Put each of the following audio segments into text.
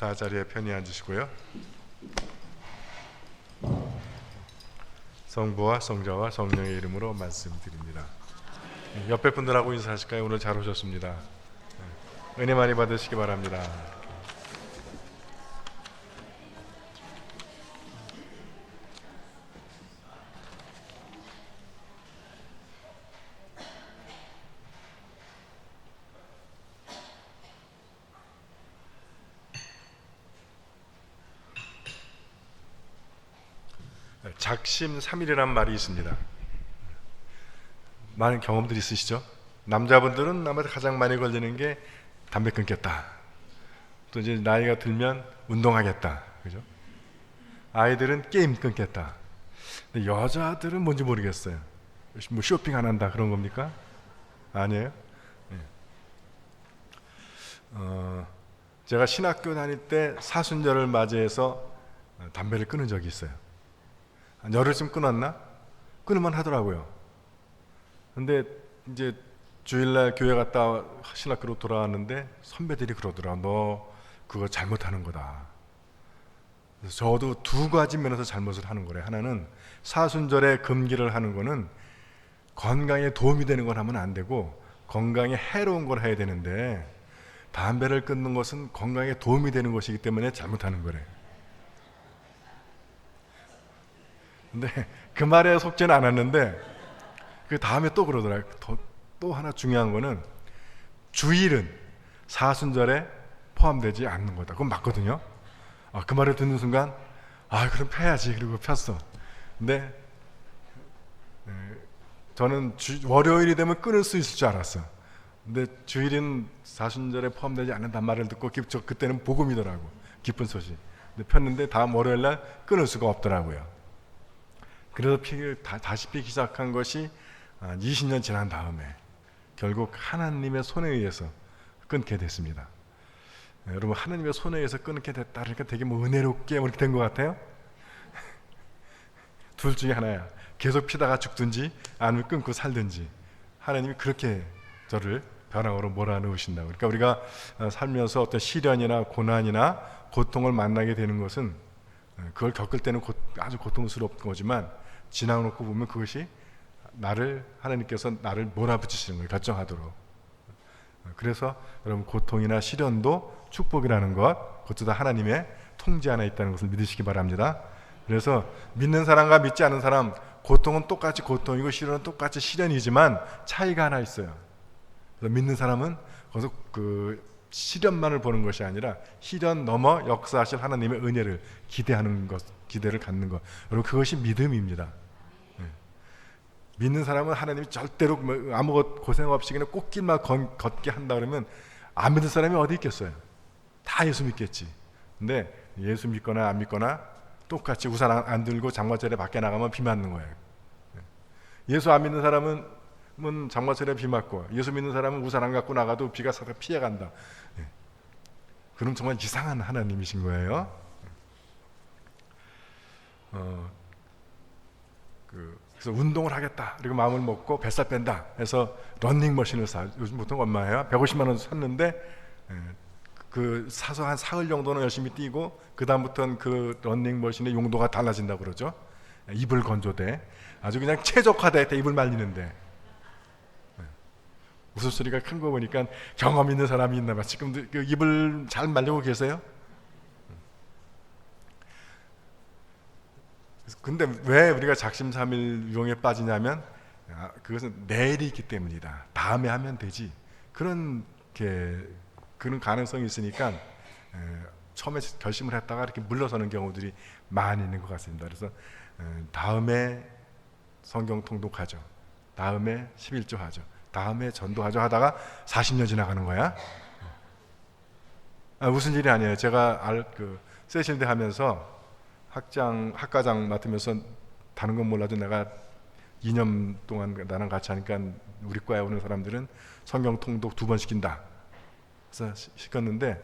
다 자리에 편히 앉으시고요. 성부와 성자와 성령의 이름으로 말씀드립니다. 옆에 분들하고 인사하실까요? 오늘 잘 오셨습니다. 은혜 많이 받으시기 바랍니다. 작심삼일이란 말이 있습니다. 많은 경험들이 있으시죠? 남자분들은 아마 가장 많이 걸리는 게 담배 끊겠다. 또 이제 나이가 들면 운동하겠다. 그죠? 아이들은 게임 끊겠다. 근데 여자들은 뭔지 모르겠어요. 뭐 쇼핑 안 한다 그런 겁니까? 아니에요? 네. 제가 신학교 다닐 때 사순절을 맞이해서 담배를 끊은 적이 있어요. 한 열흘쯤 끊었나? 끊을만 하더라고요. 근데 이제 주일날 교회 갔다 신학교로 돌아왔는데 선배들이 그러더라. 너 그거 잘못하는 거다. 그래서 저도 두 가지 면에서 잘못을 하는 거래. 하나는 사순절에 금기를 하는 거는 건강에 도움이 되는 걸 하면 안 되고 건강에 해로운 걸 해야 되는데 담배를 끊는 것은 건강에 도움이 되는 것이기 때문에 잘못하는 거래. 근데 그 말에 속지는 않았는데 그 다음에 또 그러더라고요. 또 하나 중요한 거는 주일은 사순절에 포함되지 않는 거다. 그건 맞거든요. 그 말을 듣는 순간 그럼 펴야지. 그리고 폈어. 근데 저는 월요일이 되면 끊을 수 있을 줄 알았어. 근데 주일은 사순절에 포함되지 않는단 말을 듣고 그때는 복음이더라고. 기쁜 소식. 근데 폈는데 다음 월요일날 끊을 수가 없더라고요. 그래서 다시 피기 시작한 것이 20년 지난 다음에 결국 하나님의 손에 의해서 끊게 됐습니다. 여러분, 하나님의 손에 의해서 끊게 됐다 그러니까 되게 뭐 은혜롭게 이렇게 된 것 같아요? 둘 중에 하나야. 계속 피다가 죽든지 아니면 끊고 살든지. 하나님이 그렇게 저를 벼랑으로 몰아넣으신다고. 그러니까 우리가 살면서 어떤 시련이나 고난이나 고통을 만나게 되는 것은 그걸 겪을 때는 아주 고통스러운 거지만 지나놓고 보면 그것이 하나님께서 나를 몰아붙이시는 걸 결정하도록. 그래서 여러분, 고통이나 시련도 축복이라는 것, 그것도 다 하나님의 통제 안에 있다는 것을 믿으시기 바랍니다. 그래서 믿는 사람과 믿지 않은 사람, 고통은 똑같이 고통이고 시련은 똑같이 시련이지만 차이가 하나 있어요. 그래서 믿는 사람은 거기서 그 시련만을 보는 것이 아니라 시련 넘어 역사하실 하나님의 은혜를 기대하는 것, 기대를 갖는 것. 여러분, 그것이 믿음입니다. 믿는 사람은 하나님이 절대로 아무것 고생 없이 그냥 꽃길만 걷게 한다 그러면 안 믿는 사람이 어디 있겠어요? 다 예수 믿겠지. 근데 예수 믿거나 안 믿거나 똑같이 우산 안 들고 장마철에 밖에 나가면 비 맞는 거예요. 예수 안 믿는 사람은 장마철에 비 맞고, 예수 믿는 사람은 우산 안 갖고 나가도 비가 살짝 피해간다. 그럼 정말 이상한 하나님이신 거예요. 그래서 운동을 하겠다. 그리고 마음을 먹고 뱃살 뺀다. 해서 러닝머신을 요즘 보통 얼마예요? 150만 원 샀는데 그 사서 한 사흘 정도는 열심히 뛰고 그 다음부터는 그 러닝머신의 용도가 달라진다고 그러죠. 이불 건조대. 아주 그냥 최적화돼 이불 말리는데. 웃음소리가 큰 거 보니까 경험 있는 사람이 있나 봐. 지금도 그 이불 잘 말리고 계세요? 근데 왜 우리가 작심삼일 유혹에 빠지냐면 그것은 내일이 있기 때문이다. 다음에 하면 되지. 그런 가능성이 있으니까 처음에 결심을 했다가 이렇게 물러서는 경우들이 많이 있는 것 같습니다. 그래서 다음에 성경 통독하죠. 다음에 11조 하죠. 다음에 전도하죠 하다가 40년 지나가는 거야. 무슨 일이 아니에요. 제가 세실대 하면서 학과장 맡으면서 다른 건 몰라도 내가 2년 동안 나랑 같이 하니까 우리 과에 오는 사람들은 성경 통독 2번 시킨다. 그래서 시켰는데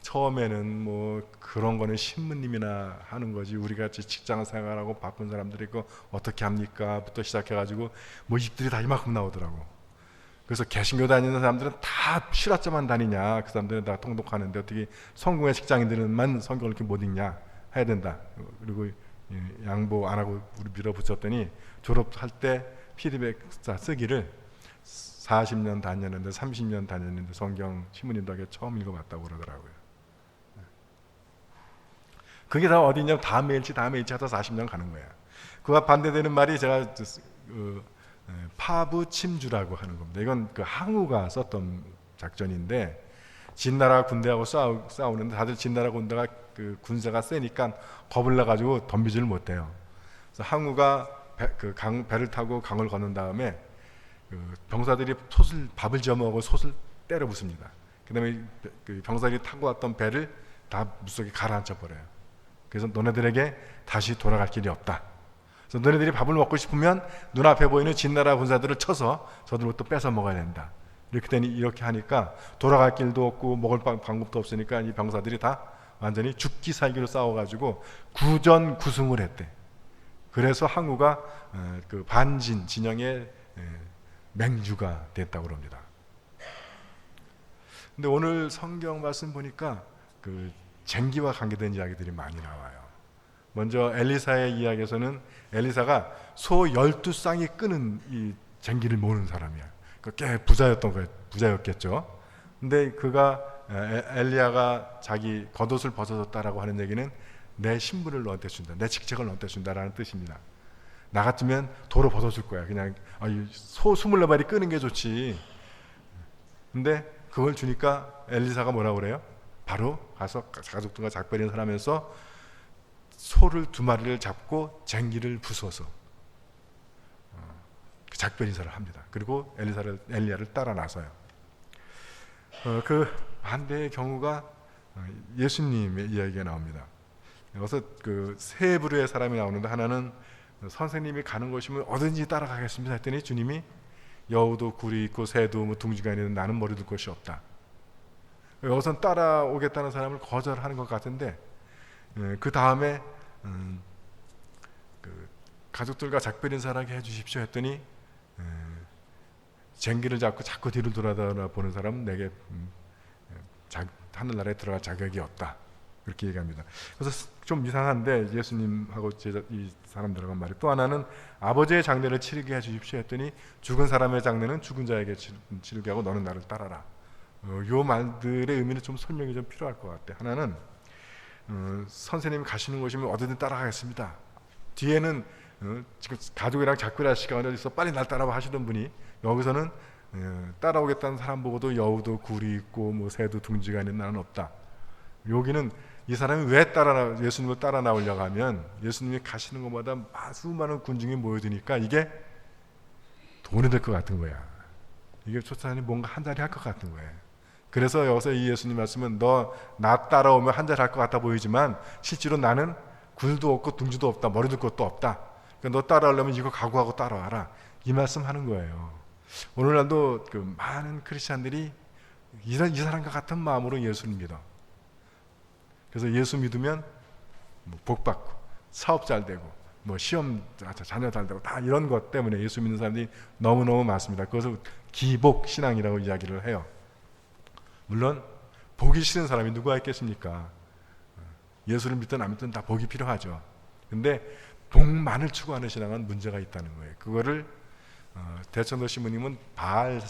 처음에는 뭐 그런 거는 신부님이나 하는 거지 우리같이 직장 생활하고 바쁜 사람들이 이거 어떻게 합니까? 부터 시작해가지고 뭐 입들이 다 이만큼 나오더라고. 그래서 개신교 다니는 사람들은 다 실화점만 다니냐, 그 사람들은 다 통독하는데 어떻게 성공의 직장인들만 성경을 이렇게 못 읽냐, 해야 된다. 그리고 양보 안 하고 우리 밀어붙였더니 졸업할 때 피드백 쓰기를 40년 다녔는데 30년 다녔는데 성경 신문인 덕에 처음 읽어봤다고 그러더라고요. 그게 다 어디냐면 다음 해일지 하다 40년 가는 거야. 그와 반대되는 말이 제가 파부 침주라고 하는 겁니다. 이건 그 항우가 썼던 작전인데, 진나라 군대하고 싸우는데 다들 진나라 군대가 그 군사가 세니까 겁을 나가지고 덤비지를 못해요. 그래서 항우가 배를 타고 강을 건넌 다음에 그 병사들이 밥을 지어 먹고 솥을 때려 부숩니다. 그다음에 그 병사들이 타고 왔던 배를 다 물속에 가라앉혀 버려요. 그래서 너네들에게 다시 돌아갈 길이 없다. 그래서 너네들이 밥을 먹고 싶으면 눈앞에 보이는 진나라 군사들을 쳐서 저들로부터 뺏어 먹어야 된다. 이렇게 하니까 돌아갈 길도 없고 먹을 방법도 없으니까 이 병사들이 다 완전히 죽기 살기로 싸워가지고 구전구승을 했대. 그래서 항우가 그 반진 진영의 맹주가 됐다고 합니다. 근데 오늘 성경 말씀 보니까 그 쟁기와 관계된 이야기들이 많이 나와요. 먼저 엘리사의 이야기에서는 엘리사가 소 12쌍이 끄는 이 쟁기를 모는 사람이야. 꽤 부자였겠죠. 근데 그가 엘리야가 자기 겉옷을 벗어줬다라고 하는 얘기는 내 신분을 너한테 준다, 내 직책을 너한테 준다라는 뜻입니다. 나 같으면 도로 벗어줄 거야. 그냥 소 24마리 끄는 게 좋지. 근데 그걸 주니까 엘리사가 뭐라고 그래요? 바로 가서 가족들과 작별인 사람에서 소를 2마리를 잡고 쟁기를 부숴서 작별 인사를 합니다. 그리고 엘리야를 따라 나서요. 그 반대의 경우가 예수님의 이야기가 나옵니다. 여기서 그 세 부류의 사람이 나오는데, 하나는 선생님이 가는 곳이면 어딘지 따라가겠습니다 했더니 주님이 여우도 굴이 있고 새도 뭐 둥지가 있는 나는 머리 둘 곳이 없다. 여기서 따라오겠다는 사람을 거절하는 것 같은데, 그 다음에 그 가족들과 작별 인사를 해주십시오 했더니 쟁기를 잡고 자꾸 뒤를 돌아보는 사람은 내게 하늘나라에 들어갈 자격이 없다. 그렇게 얘기합니다. 그래서 좀 이상한데 예수님하고 이 사람들하고 말이, 또 하나는 아버지의 장례를 치르게 해주십시오 했더니 죽은 사람의 장례는 죽은 자에게 치르게 하고 너는 나를 따라라. 요 말들의 의미는 좀 설명이 좀 필요할 것 같아요. 하나는 선생님이 가시는 곳이면 어디든 따라가겠습니다. 뒤에는 지금 가족이랑 작별할 시간이 어디 있어 빨리 날 따라와 하시던 분이 여기서는 따라오겠다는 사람 보고도 여우도 굴이 있고 뭐 새도 둥지가 있는 나는 없다. 여기는 이 사람이 왜 예수님을 따라 나오려고 하면 예수님이 가시는 것마다 수많은 군중이 모여드니까 이게 돈이 될 것 같은 거야. 이게 쫓아다니 뭔가 한 자리 할 것 같은 거예요. 그래서 여기서 이 예수님 말씀은 너 나 따라오면 한 자리 할 것 같아 보이지만 실제로 나는 굴도 없고 둥지도 없다, 머리 둘 것도 없다. 그러니까 너 따라오려면 이거 각오하고 따라와라. 이 말씀 하는 거예요. 오늘날도 그 많은 크리스찬들이 이 사람과 같은 마음으로 예수를 믿어. 그래서 예수 믿으면 뭐 복 받고 사업 잘 되고 뭐 시험 자녀 잘 되고 다 이런 것 때문에 예수 믿는 사람들이 너무너무 많습니다. 그것을 기복 신앙이라고 이야기를 해요. 물론 복이 싫은 사람이 누가 있겠습니까? 예수를 믿든 안 믿든 다 복이 필요하죠. 근데 복만을 추구하는 신앙은 문제가 있다는 거예요. 그거를 대천도 신부님은 바알을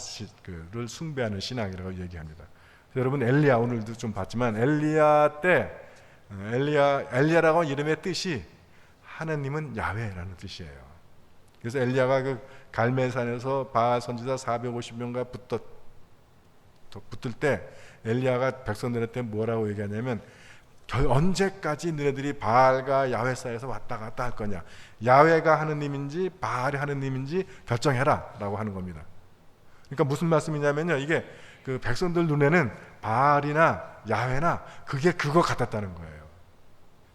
숭배하는 신앙이라고 얘기합니다. 여러분 엘리야 오늘도 좀 봤지만 엘리야 때 엘리야라고 이름의 뜻이 하나님은 야훼라는 뜻이에요. 그래서 엘리야가 그 갈멜산에서 바알 선지자 450명과 붙을 때 엘리야가 백성들한테 뭐라고 얘기하냐면 언제까지 너희들이 바알과 야훼 사이에서 왔다 갔다 할 거냐, 야훼가 하느님인지 바알이 하느님인지 결정해라 라고 하는 겁니다. 그러니까 무슨 말씀이냐면요, 이게 그 백성들 눈에는 바알이나 야훼나 그게 그거 같았다는 거예요.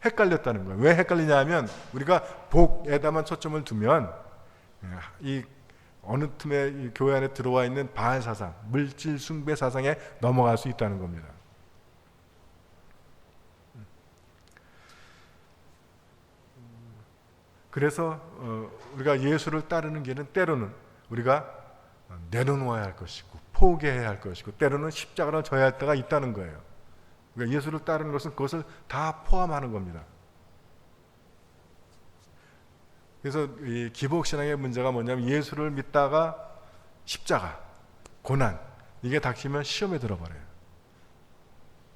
헷갈렸다는 거예요. 왜 헷갈리냐 하면 우리가 복에다만 초점을 두면 이 어느 틈에 이 교회 안에 들어와 있는 바알 사상, 물질 숭배 사상에 넘어갈 수 있다는 겁니다. 그래서 우리가 예수를 따르는 길은 때로는 우리가 내려놓아야 할 것이고 포기해야 할 것이고 때로는 십자가를 져야 할 때가 있다는 거예요. 그러니까 예수를 따르는 것은 그것을 다 포함하는 겁니다. 그래서 이 기복신앙의 문제가 뭐냐면 예수를 믿다가 십자가, 고난 이게 닥치면 시험에 들어버려요.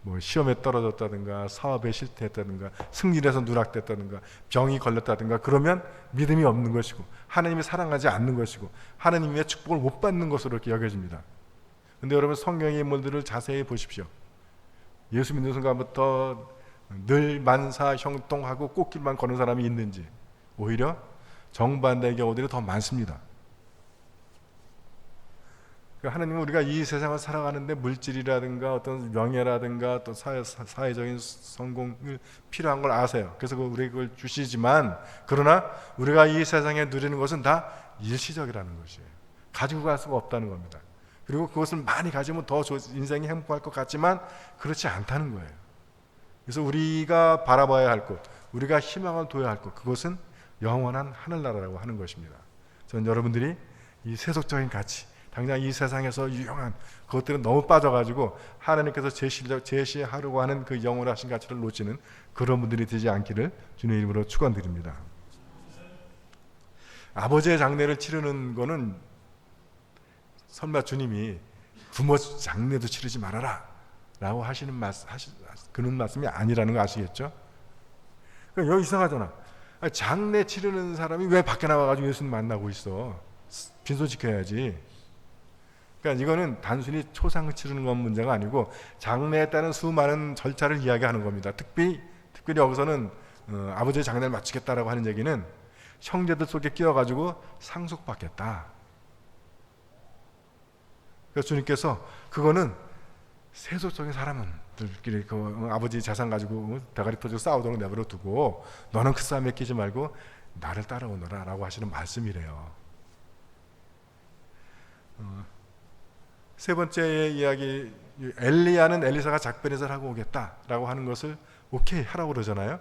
뭐 시험에 떨어졌다든가 사업에 실패했다든가 승리해서 누락됐다든가 병이 걸렸다든가 그러면 믿음이 없는 것이고 하나님이 사랑하지 않는 것이고 하나님의 축복을 못 받는 것으로 이렇게 여겨집니다. 그런데 여러분 성경의 인물들을 자세히 보십시오. 예수 믿는 순간부터 늘 만사 형통하고 꽃길만 걷는 사람이 있는지 오히려 정반대의 경우들이 더 많습니다. 하나님은 우리가 이 세상을 살아가는데 물질이라든가 어떤 명예라든가 또 사회적인 성공을 필요한 걸 아세요. 그래서 우리에게 그걸 주시지만 그러나 우리가 이 세상에 누리는 것은 다 일시적이라는 것이에요. 가지고 갈 수가 없다는 겁니다. 그리고 그것을 많이 가지면 더 인생이 행복할 것 같지만 그렇지 않다는 거예요. 그래서 우리가 바라봐야 할 것, 우리가 희망을 둬야 할 것, 그것은 영원한 하늘나라라고 하는 것입니다. 저는 여러분들이 이 세속적인 가치, 당장 이 세상에서 유용한 그것들은 너무 빠져가지고 하나님께서 제시하려고 하는 그 영원하신 가치를 놓치는 그런 분들이 되지 않기를 주님의 이름으로 축원드립니다. 아버지의 장례를 치르는 거는 설마 주님이 부모 장례도 치르지 말아라 라고 하시는 그런 말씀이 아니라는 거 아시겠죠? 그러니까 여기 이상하잖아. 장례 치르는 사람이 왜 밖에 나와가지고 예수님 만나고 있어? 빈손 지켜야지. 그러니까 이거는 단순히 초상을 치르는 건 문제가 아니고 장례에 따른 수많은 절차를 이야기하는 겁니다. 특별히 여기서는 아버지의 장례를 마치겠다라고 하는 얘기는 형제들 속에 끼어가지고 상속받겠다. 그래서 주님께서 그거는 세속적인 사람들끼리 그 아버지 재산 가지고 대가리 터지고 싸우도록 내버려 두고 너는 그 싸움에 끼지 말고 나를 따라오너라 라고 하시는 말씀이래요. 세 번째 이야기, 엘리야는 엘리사가 작별인사를 하고 오겠다라고 하는 것을 오케이 하라고 그러잖아요.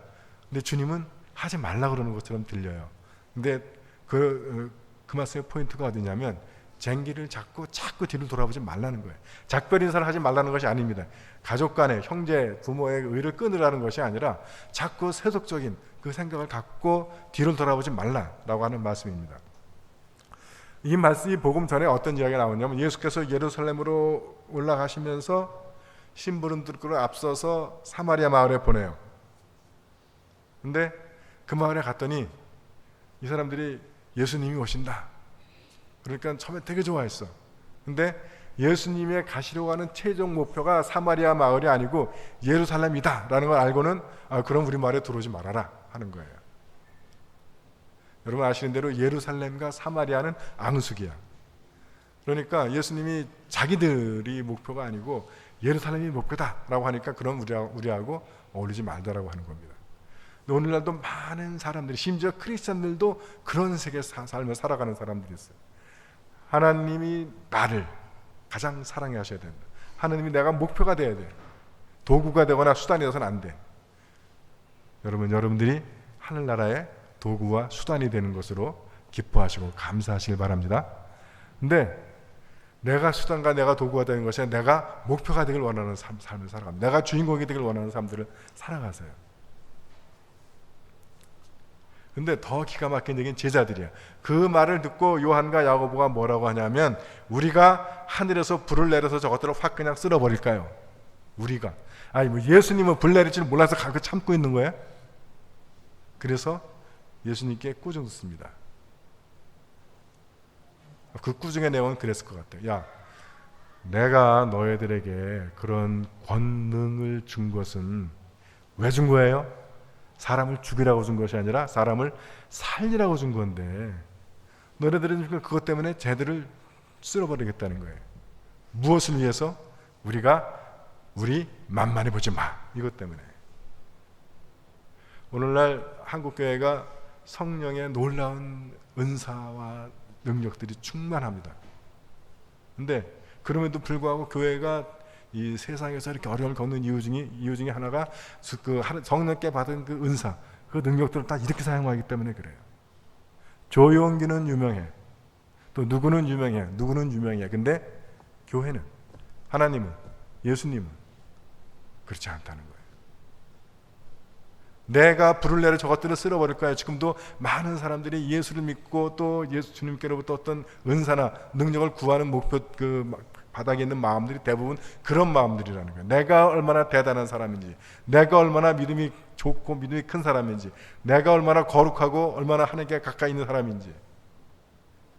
근데 주님은 하지 말라 그러는 것처럼 들려요. 근데 그 말씀의 포인트가 어디냐면 쟁기를 자꾸 뒤를 돌아보지 말라는 거예요. 작별인사를 하지 말라는 것이 아닙니다. 가족 간에 형제, 부모의 의를 끊으라는 것이 아니라 자꾸 세속적인 그 생각을 갖고 뒤를 돌아보지 말라라고 하는 말씀입니다. 이 말씀이 복음 전에 어떤 이야기가 나오냐면 예수께서 예루살렘으로 올라가시면서 심부름들을 앞서서 사마리아 마을에 보내요. 근데 그 마을에 갔더니 이 사람들이 예수님이 오신다. 그러니까 처음에 되게 좋아했어. 근데 예수님의 가시려고 하는 최종 목표가 사마리아 마을이 아니고 예루살렘이다 라는 걸 알고는 그럼 우리 마을에 들어오지 말아라 하는 거예요. 여러분 아시는 대로 예루살렘과 사마리아는 앙숙이야. 그러니까 예수님이 자기들이 목표가 아니고 예루살렘이 목표다라고 하니까 그럼 우리하고 어울리지 말자라고 하는 겁니다. 오늘날도 많은 사람들이 심지어 크리스찬들도 그런 세계의 삶을 살아가는 사람들이 있어요. 하나님이 나를 가장 사랑해 하셔야 된다. 하나님이 내가 목표가 돼야 돼. 도구가 되거나 수단이 되어서는 안 돼. 여러분들이 하늘나라의 도구와 수단이 되는 것으로 기뻐하시고 감사하시길 바랍니다. 근데 내가 수단과 내가 도구가 되는 것이 아니라 내가 목표가 되길 원하는 삶을 살아갑니다. 내가 주인공이 되길 원하는 삶들을 살아가세요. 근데 더 기가 막힌 얘기는 제자들이야. 그 말을 듣고 요한과 야고보가 뭐라고 하냐면 우리가 하늘에서 불을 내려서 저것들을 확 그냥 쓸어버릴까요? 우리가. 뭐 예수님은 불 내릴 줄 몰라서 가끔 참고 있는 거야? 그래서 예수님께 꾸중 듣습니다. 그 꾸중의 내용은 그랬을 것 같아요. 야, 내가 너희들에게 그런 권능을 준 것은 왜 준 거예요? 사람을 죽이라고 준 것이 아니라 사람을 살리라고 준 건데 너희들은 그것 때문에 쟤들을 쓸어버리겠다는 거예요. 무엇을 위해서? 우리 만만히 보지 마. 이것 때문에. 오늘날 한국교회가 성령의 놀라운 은사와 능력들이 충만합니다. 근데 그럼에도 불구하고 교회가 이 세상에서 이렇게 어려움을 겪는 이유 중에 하나가 그 성령께 받은 그 은사, 그 능력들을 다 이렇게 사용하기 때문에 그래요. 조용기는 유명해. 또 누구는 유명해, 누구는 유명해. 근데 교회는, 하나님은, 예수님은 그렇지 않다는 거예요. 내가 불을 내려 저것들을 쓸어버릴까요? 지금도 많은 사람들이 예수를 믿고 또 예수님께로부터 어떤 은사나 능력을 구하는 목표, 바닥에 있는 마음들이 대부분 그런 마음들이라는 거예요. 내가 얼마나 대단한 사람인지, 내가 얼마나 믿음이 좋고 믿음이 큰 사람인지, 내가 얼마나 거룩하고 얼마나 하나님께 가까이 있는 사람인지.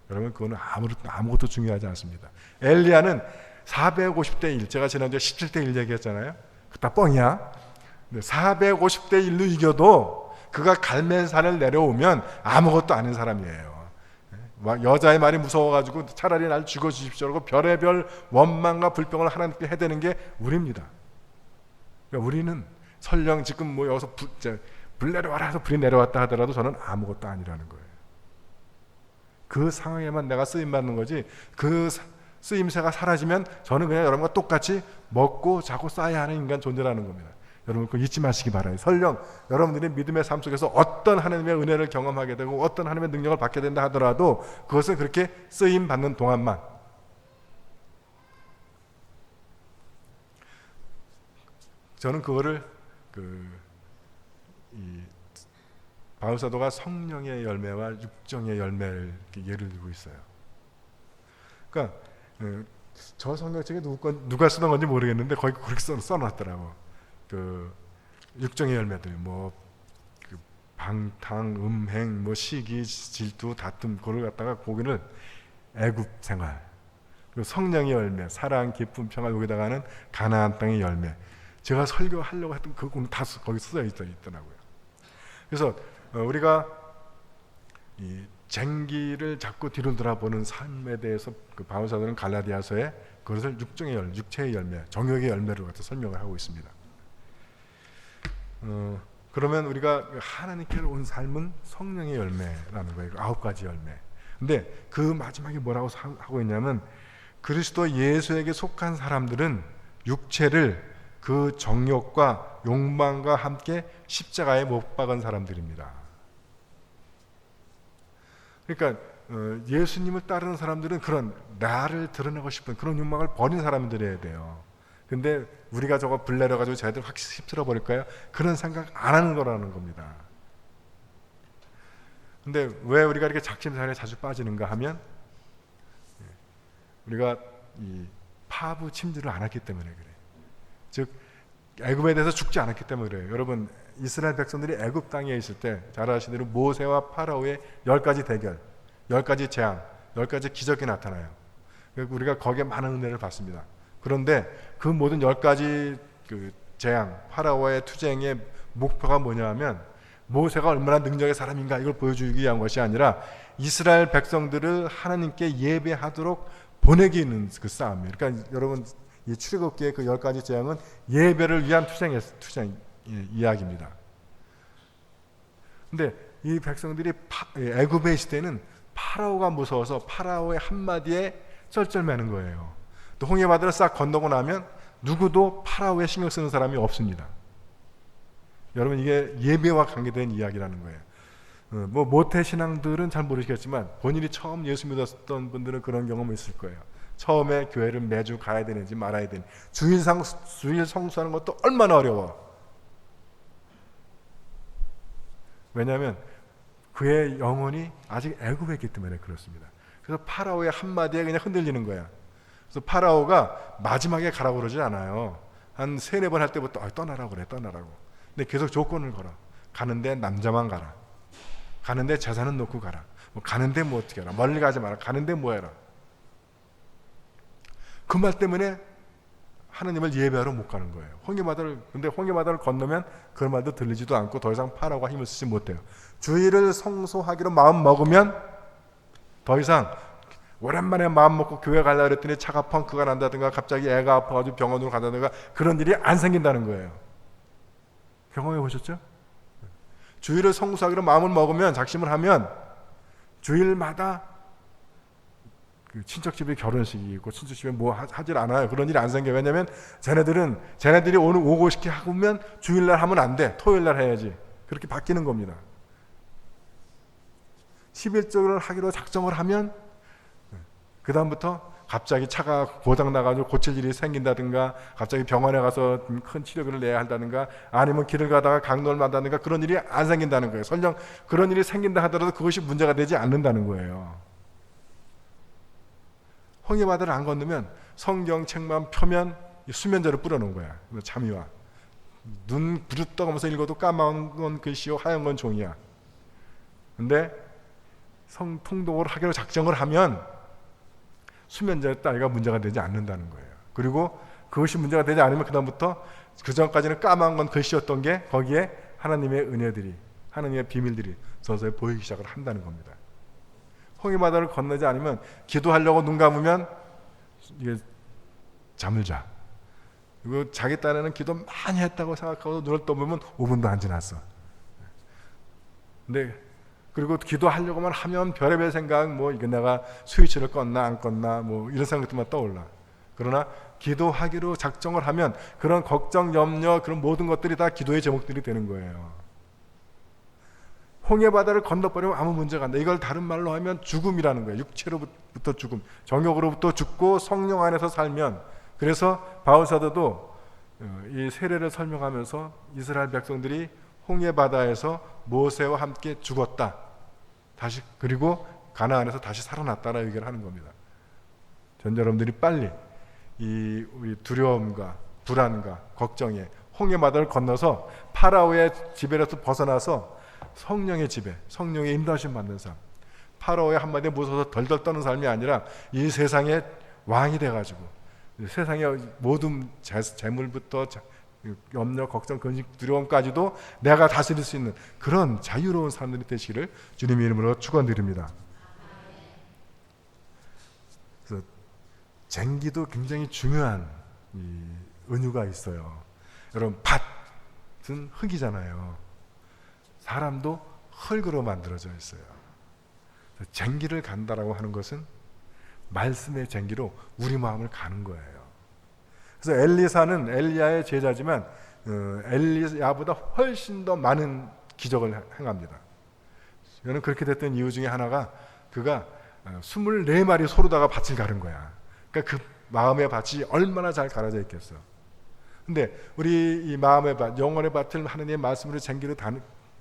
여러분, 그거는 아무것도 중요하지 않습니다. 엘리야는 450대 1, 제가 지난주에 17대 1 얘기했잖아요. 그다 뻥이야. 450대 1로 이겨도 그가 갈멜산을 내려오면 아무것도 아닌 사람이에요. 여자의 말이 무서워가지고 차라리 날 죽여주십시오라고 별의별 원망과 불평을 하나님께 해대는 게 우리입니다. 그러니까 우리는 설령 지금 뭐 여기서 불 내려와라 해서 불이 내려왔다 하더라도 저는 아무것도 아니라는 거예요. 그 상황에만 내가 쓰임받는 거지, 그 쓰임새가 사라지면 저는 그냥 여러분과 똑같이 먹고 자고 싸야 하는 인간 존재라는 겁니다. 여러분 그거 잊지 마시기 바라요. 설령 여러분들이 믿음의 삶 속에서 어떤 하나님의 은혜를 경험하게 되고 어떤 하나님의 능력을 받게 된다 하더라도 그것은 그렇게 쓰임 받는 동안만. 저는 그거를 바울 사도가 성령의 열매와 육정의 열매를 예를 들고 있어요. 그러니까 저 성경책에 누가 쓰던 건지 모르겠는데 거기 그렇게 써놨더라고. 육정의 열매들, 방탕, 음행, 시기, 질투, 다툼, 그걸 갖다가 거기는 애굽 생활, 그리고 성령의 열매, 사랑, 기쁨, 평화, 여기다가는 가나안 땅의 열매. 제가 설교하려고 했던 그거는 다 거기 쓰여 있더라고요. 그래서 우리가 이 쟁기를 잡고 뒤로 돌아보는 삶에 대해서 바울 사도는 갈라디아서에 그것을 육정의 열매, 육체의 열매, 정욕의 열매로 갖다 설명을 하고 있습니다. 그러면 우리가 하나님께로 온 삶은 성령의 열매라는 거예요. 9가지 열매. 근데 그 마지막에 뭐라고 하고 있냐면, 그리스도 예수에게 속한 사람들은 육체를 그 정욕과 욕망과 함께 십자가에 못 박은 사람들입니다. 그러니까 예수님을 따르는 사람들은 그런 나를 드러내고 싶은 그런 욕망을 버린 사람들이어야 돼요. 근데 우리가 저거 불 내려가지고 쟤들 확 휩쓸어 버릴까요? 그런 생각 안 하는 거라는 겁니다. 근데 왜 우리가 이렇게 작심삼일에 자주 빠지는가 하면, 우리가 이 파부 침투를 안 했기 때문에 그래요. 즉 애굽에 대해서 죽지 않았기 때문에 그래요. 여러분, 이스라엘 백성들이 애굽 땅에 있을 때 잘 아시는 대로 모세와 파라오의 10가지 대결, 10가지 재앙, 10가지 기적이 나타나요. 우리가 거기에 많은 은혜를 받습니다. 그런데 그 모든 10가지 재앙, 파라오의 투쟁의 목표가 뭐냐 하면, 모세가 얼마나 능력의 사람인가 이걸 보여주기 위한 것이 아니라 이스라엘 백성들을 하나님께 예배하도록 보내기 있는 그 싸움이에요. 그러니까 여러분, 이 출애굽기의 그 10가지 재앙은 예배를 위한 투쟁 이야기입니다. 근데 이 백성들이 애굽에 있을 때는 파라오가 무서워서 파라오의 한마디에 쩔쩔매는 거예요. 또 홍해바다를 싹 건너고 나면 누구도 파라오에 신경 쓰는 사람이 없습니다. 여러분, 이게 예배와 관계된 이야기라는 거예요. 모태신앙들은 잘 모르시겠지만 본인이 처음 예수 믿었던 분들은 그런 경험이 있을 거예요. 처음에 교회를 매주 가야 되는지 말아야 되는지, 주일 성수하는 것도 얼마나 어려워. 왜냐하면 그의 영혼이 아직 애굽에 있기 때문에 그렇습니다. 그래서 파라오의 한마디에 그냥 흔들리는 거야. 그래서 파라오가 마지막에 가라고 그러지 않아요. 한 3-4번 할 때부터 떠나라고 그래, 떠나라고. 근데 계속 조건을 걸어. 가는데 남자만 가라. 가는데 재산은 놓고 가라. 가는데 뭐 어떻게 해라. 멀리 가지 마라. 가는데 뭐 해라. 그 말 때문에 하나님을 예배하러 못 가는 거예요. 근데 홍해바다를 건너면 그 말도 들리지도 않고 더 이상 파라오가 힘을 쓰지 못해요. 주일을 성소하기로 마음 먹으면 더 이상, 오랜만에 마음 먹고 교회 가려고 했더니 차가 펑크가 난다든가 갑자기 애가 아파가지고 병원으로 간다든가 그런 일이 안 생긴다는 거예요. 경험해 보셨죠? 주일을 성수하기로 마음을 먹으면, 작심을 하면 주일마다 그 친척집에 결혼식이 있고 친척집에 뭐 하질 않아요. 그런 일이 안 생겨요. 왜냐면 쟤네들이 오늘 오고 싶게 하면 주일날 하면 안 돼. 토요일날 해야지. 그렇게 바뀌는 겁니다. 11조를 하기로 작정을 하면 다음부터 갑자기 차가 고장 나가지고 고칠 일이 생긴다든가, 갑자기 병원에 가서 큰 치료비를 내야 한다든가, 아니면 길을 가다가 강도를 만다든가, 그런 일이 안 생긴다는 거예요. 설령 그런 일이 생긴다 하더라도 그것이 문제가 되지 않는다는 거예요. 홍해바다를 안 건너면 성경책만 펴면 수면제를 뿌려놓은 거야. 잠이 와. 눈 부릅떠가면서 읽어도 까만 건 글씨요 하얀 건 종이야. 근데 통독을 하기로 작정을 하면 수면제 따위가 문제가 되지 않는다는 거예요. 그리고 그것이 문제가 되지 않으면 그다음부터 그 전까지는 까만 건 글씨였던 게 거기에 하나님의 은혜들이, 하나님의 비밀들이 서서히 보이기 시작을 한다는 겁니다. 홍해바다를 건너지 않으면 기도하려고 눈 감으면 이게 잠을 자. 그리고 자기 딴에는 기도 많이 했다고 생각하고 눈을 떠보면 5분도 안 지났어. 근데 그리고 기도하려고만 하면 별의별 생각, 뭐 이거 내가 스위치를 껐나 안 껐나 뭐 이런 생각들만 떠올라. 그러나 기도하기로 작정을 하면 그런 걱정, 염려, 그런 모든 것들이 다 기도의 제목들이 되는 거예요. 홍해바다를 건너버리면 아무 문제가 안 돼. 이걸 다른 말로 하면 죽음이라는 거예요. 육체로부터 죽음, 정욕으로부터 죽고 성령 안에서 살면. 그래서 바울 사도도 이 세례를 설명하면서 이스라엘 백성들이 홍해바다에서 모세와 함께 죽었다, 다시 그리고 가나안에서 다시 살아났다라는 얘기를 하는 겁니다. 전 여러분들이 빨리 이 우리 두려움과 불안과 걱정에 홍해바다를 건너서 파라오의 지배로서 벗어나서 성령의 지배, 성령의 인도하심 받는 삶, 파라오의 한마디에 무서워서 덜덜 떠는 삶이 아니라 이 세상의 왕이 돼가지고 세상의 모든 재물부터 염려, 걱정, 근심, 두려움까지도 내가 다스릴 수 있는 그런 자유로운 사람들이 되시기를 주님의 이름으로 축원드립니다. 그래서 쟁기도 굉장히 중요한 이 은유가 있어요. 여러분, 밭은 흙이잖아요. 사람도 흙으로 만들어져 있어요. 쟁기를 간다라고 하는 것은 말씀의 쟁기로 우리 마음을 가는 거예요. 그래서 엘리사는 엘리야의 제자지만 엘리야보다 훨씬 더 많은 기적을 행합니다. 저는 그렇게 됐던 이유 중에 하나가 그가 24마리 소로다가 밭을 가른 거야. 그러니까 그 마음의 밭이 얼마나 잘 갈아져 있겠어. 근데 우리 이 마음의 밭, 영혼의 밭을 하느님의 말씀으로 쟁기로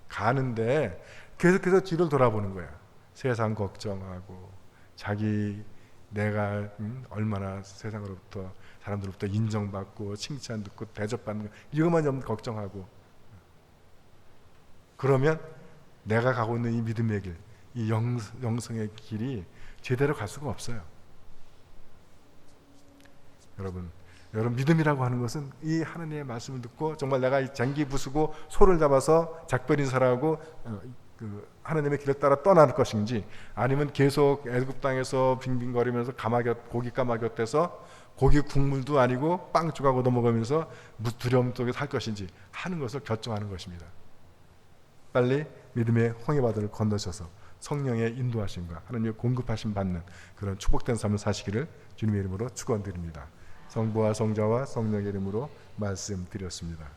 가는데 계속해서 뒤를 돌아보는 거야. 세상 걱정하고 자기 내가 얼마나 세상으로부터 사람들로부터 인정받고 칭찬 듣고 대접받는 거, 이것만 좀 걱정하고, 그러면 내가 가고 있는 이 믿음의 길, 이 영성의 길이 제대로 갈 수가 없어요. 여러분 믿음이라고 하는 것은 이 하나님의 말씀을 듣고 정말 내가 이 쟁기 부수고 소를 잡아서 작별 인사하고 그 하나님의 길을 따라 떠날 것인지, 아니면 계속 애굽 땅에서 빙빙거리면서 고기 까마귀떼서 고기 국물도 아니고 빵 조각 얻어 먹으면서 두려움 속에 살 것인지 하는 것을 결정하는 것입니다. 빨리 믿음의 홍해바다를 건너셔서 성령의 인도하심과 하나님의 공급하심 받는 그런 축복된 삶을 사시기를 주님의 이름으로 축원드립니다. 성부와 성자와 성령의 이름으로 말씀드렸습니다.